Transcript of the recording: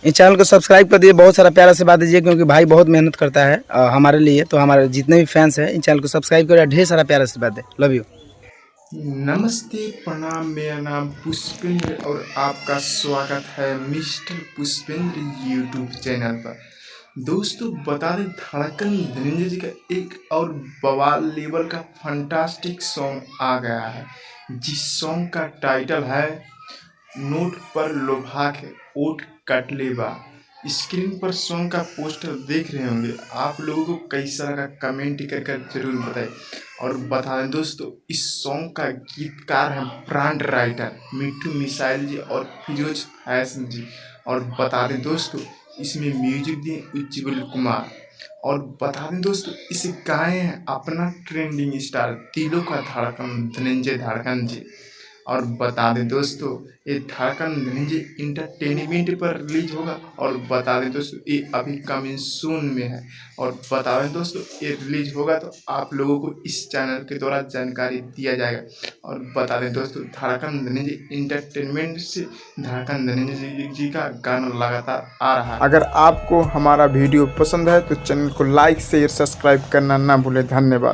इस चैनल को सब्सक्राइब कर दीजिए, बहुत सारा प्यारा से बात दीजिए, क्योंकि भाई बहुत मेहनत करता है हमारे लिए। तो हमारे जितने भी फैंस हैं इन चैनल को सब्सक्राइब करिए, ढेर सारा प्यारा से बात दे। Love you. नमस्ते, प्रणाम। मेरा नाम पुष्पेंद्र और आपका स्वागत है मिस्टर पुष्पेंद्र यूट्यूब चैनल पर। दोस्तों बता दें, धड़कन धनंजय जी का एक और बवाल लेवल का फंटास्टिक सॉन्ग आ गया है, जिस सॉन्ग का टाइटल है नोट पर लोभा के ओट कट लेबा। स्क्रीन पर सॉन्ग का पोस्टर देख रहे होंगे। आप लोगों को कैसा लगा कमेंट कर जरूर बताएं। और बता दें दोस्तों, इस सॉन्ग का गीतकार है ब्रांड राइटर मिट्टू मिसाइल जी और फिरोज फैशन जी। और बता दें दोस्तों, इसमें म्यूजिक दिए उज्जवल कुमार। और बता दें दोस्तों, इसे गाए हैं अपना ट्रेंडिंग स्टार दिलों का धड़कन धनंजय धड़कन जी। और बता दें दोस्तों, ये धड़कन धनंजय इंटरटेनमेंट पर रिलीज होगा। और बता दें दोस्तों, ये अभी कमिंग सून में है। और बता दें दोस्तों, ये रिलीज होगा तो आप लोगों को इस चैनल के द्वारा जानकारी दिया जाएगा। और बता दें दोस्तों, धड़कन धनंजय इंटरटेनमेंट से धड़कन धनंजय जी का गाना लगातार आ रहा है। अगर आपको हमारा वीडियो पसंद है तो चैनल को लाइक शेयर सब्सक्राइब करना ना भूलें। धन्यवाद।